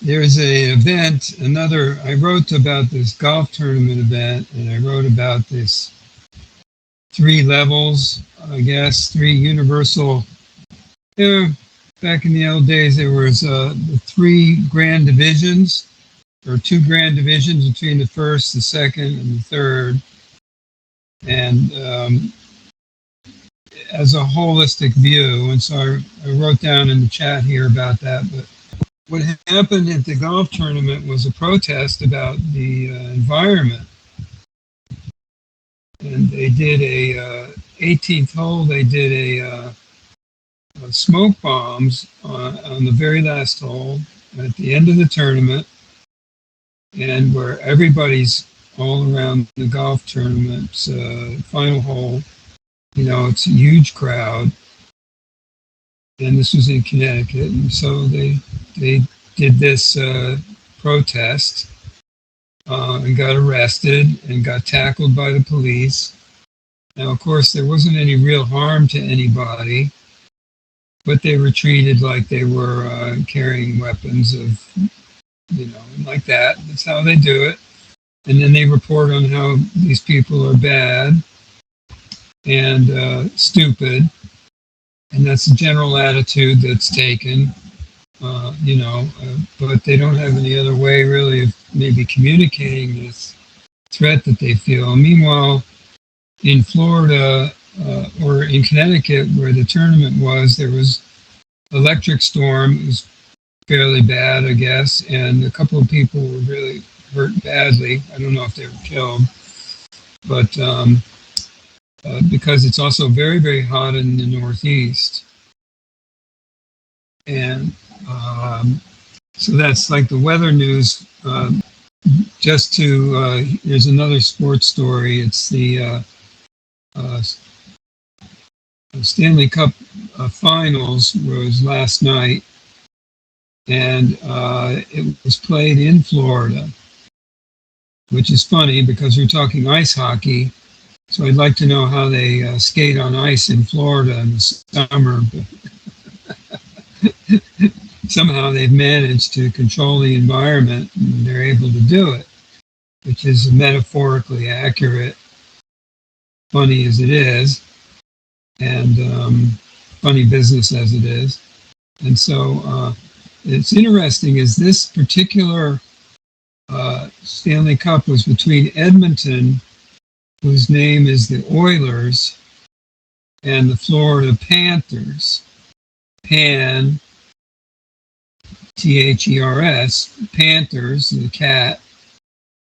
there's a event, I wrote about this golf tournament event, and I wrote about this 3 levels, I guess, 3 universal. Back in the old days, there was the 3 grand divisions, or 2 grand divisions between the first, the second, and the third. And as a holistic view, and so I wrote down in the chat here about that. But what happened at the golf tournament was a protest about the environment. And they did a 18th hole, they did a smoke bombs on the very last hole at the end of the tournament, and where everybody's all around the golf tournament's final hole. It's a huge crowd, and this was in Connecticut, and so they did this protest and got arrested and got tackled by the police. Now, of course, there wasn't any real harm to anybody, but they were treated like they were carrying weapons like that. That's how they do it. And then they report on how these people are bad and stupid. And that's the general attitude that's taken, but they don't have any other way really of maybe communicating this threat that they feel. Meanwhile, in Florida or in Connecticut, where the tournament was, there was electric storm. It was fairly bad, I guess, and a couple of people were really hurt badly. I don't know if they were killed, but because it's also very, very hot in the Northeast. And so that's like the weather news. There's another sports story. It's the Stanley Cup Finals was last night, and it was played in Florida, which is funny because we're talking ice hockey. So I'd like to know how they skate on ice in Florida in the summer. Somehow they've managed to control the environment, and they're able to do it, which is metaphorically accurate, funny as it is, and funny business as it is. And so it's interesting is this particular Stanley Cup was between Edmonton, whose name is the Oilers, and the Florida Panthers. Pan, T-H-E-R-S, Panthers, the cat,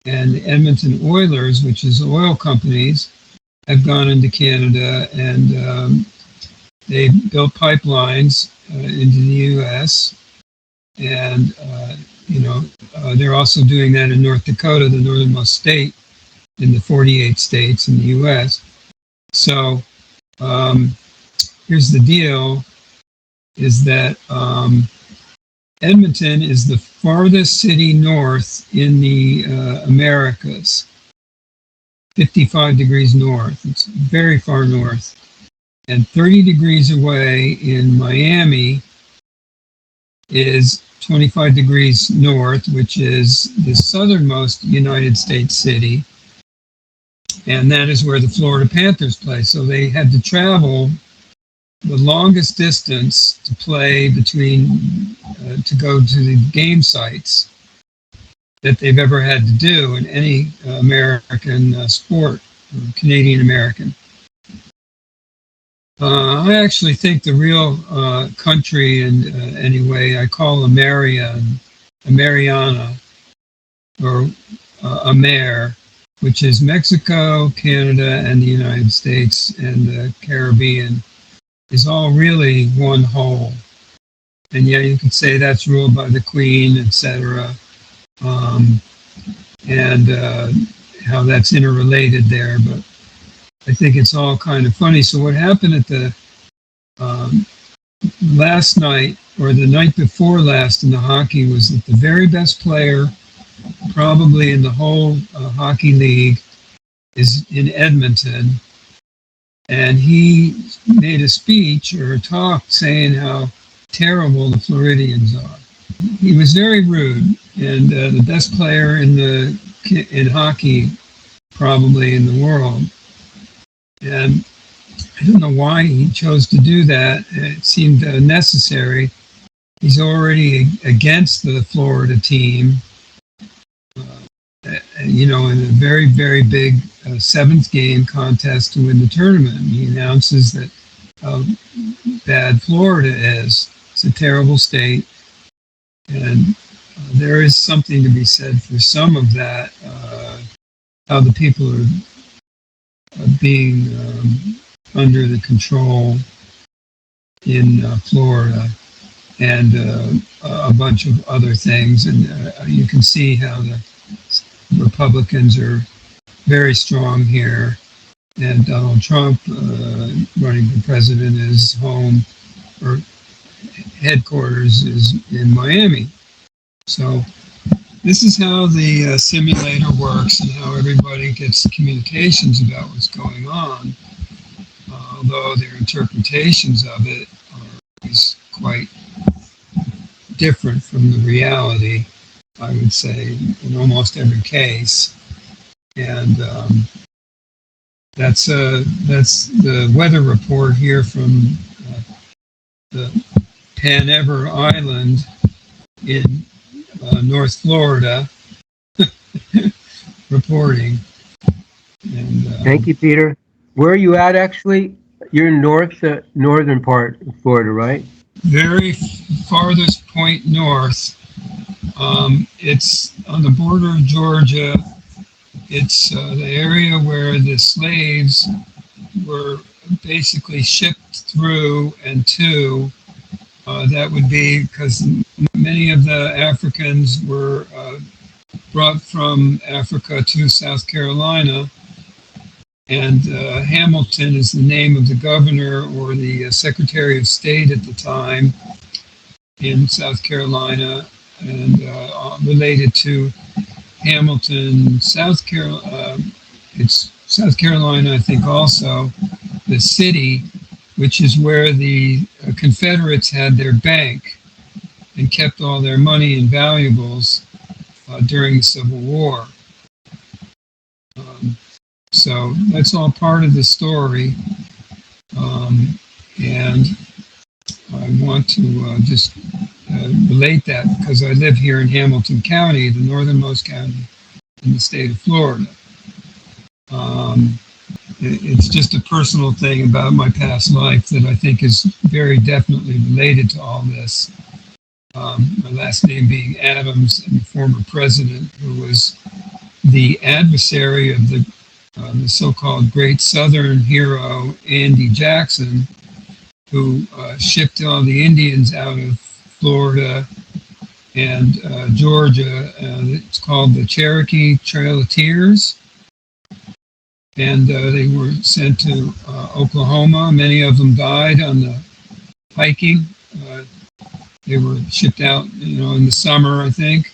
and the Edmonton Oilers, which is oil companies, have gone into Canada, and they built pipelines into the U.S., and they're also doing that in North Dakota, the northernmost state in the 48 states in the U.S. So here's the deal, is that Edmonton is the farthest city north in the Americas, 55 degrees north. It's very far north. And 30 degrees away in Miami is 25 degrees north, which is the southernmost United States city. And that is where the Florida Panthers play. So they had to travel the longest distance to play to go to the game sites that they've ever had to do in any American sport, Canadian American. I actually think the real country, and anyway, I call Ameriana, or Amer, which is Mexico, Canada, and the United States, and the Caribbean, is all really one whole. And yeah, you could say that's ruled by the Queen, etc., and how that's interrelated there. But I think it's all kind of funny. So what happened at the last night, or the night before last in the hockey, was that the very best player probably in the whole hockey league is in Edmonton. And he made a speech or a talk saying how terrible the Floridians are. he was very rude, and the best player in hockey probably in the world. And I don't know why he chose to do that. It seemed necessary. He's already against the Florida team, in a very, very big seventh game contest to win the tournament. He announces that how bad Florida is. It's a terrible state. And there is something to be said for some of that, how the people are being under the control in Florida, and a bunch of other things. And you can see how the Republicans are very strong here. And Donald Trump, running for president, is home, or headquarters is in Miami. So this is how the simulator works and how everybody gets communications about what's going on, although their interpretations of it are always quite different from the reality, I would say, in almost every case. And that's the weather report here from the Panever Island in North Florida, reporting. And, thank you, Peter. Where are you at, actually? You're in northern part of Florida, right? Very farthest point north. It's on the border of Georgia. It's the area where the slaves were basically shipped through and to. That would be because many of the Africans were brought from Africa to South Carolina. And Hamilton is the name of the governor or the Secretary of State at the time in South Carolina, and related to Hamilton, South Carolina. It's South Carolina, I think, also the city, which is where the Confederates had their bank and kept all their money and valuables during the Civil War. So that's all part of the story. And I want to just relate that because I live here in Hamilton County, the northernmost county in the state of Florida. It's just a personal thing about my past life that I think is very definitely related to all this. My last name being Adams, and the former president who was the adversary of the so-called Great Southern hero, Andy Jackson, who shipped all the Indians out of Florida and Georgia. It's called the Cherokee Trail of Tears. And they were sent to Oklahoma. Many of them died on the hiking. They were shipped out, in the summer, I think,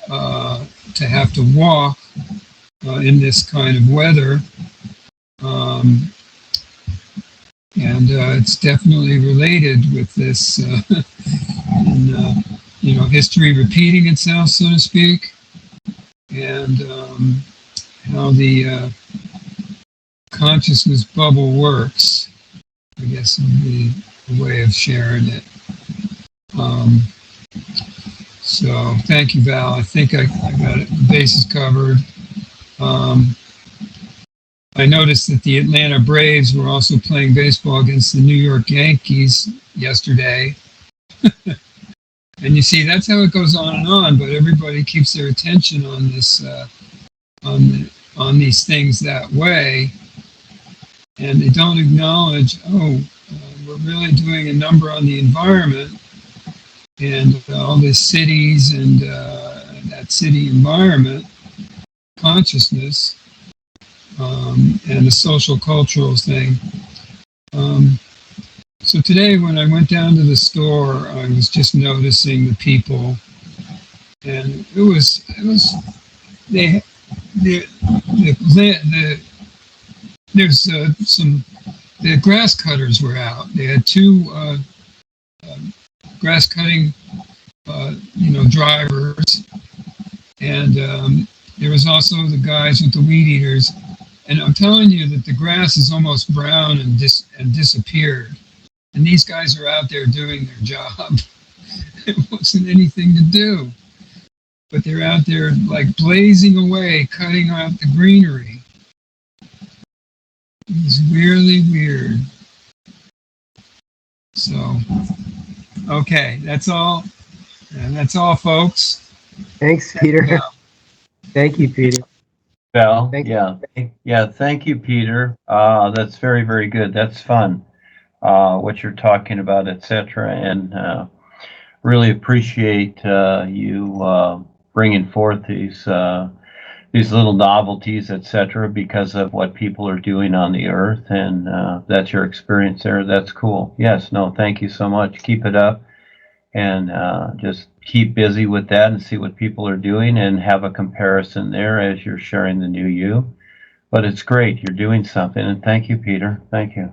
to have to walk in this kind of weather. And it's definitely related with this, history repeating itself, so to speak, and how the consciousness bubble works, I guess would be a way of sharing it. So thank you, Val. I think I got it, the bases covered. I noticed that the Atlanta Braves were also playing baseball against the New York Yankees yesterday. And you see, that's how it goes on and on, but everybody keeps their attention on this, on these things that way. And they don't acknowledge, we're really doing a number on the environment and all the cities and that city environment, consciousness, and the social cultural thing. So today when I went down to the store, I was just noticing the people, and the grass cutters were out. They had two grass cutting drivers, and there was also the guys with the weed eaters. And I'm telling you that the grass is almost brown and disappeared. And these guys are out there doing their job. It wasn't anything to do, but they're out there like blazing away, cutting out the greenery. It's really weird. So, okay, that's all. And that's all, folks. Thanks, Peter. Thank you, Peter. Well, Thank yeah. Thank you, Peter. That's very, very good. That's fun. What you're talking about, etc. And really appreciate you bringing forth these little novelties, etc. Because of what people are doing on the earth, and that's your experience there. That's cool. Yes. No. Thank you so much. Keep it up. And just keep busy with that and see what people are doing and have a comparison there as you're sharing the new you. But it's great. You're doing something. And thank you, Peter. Thank you.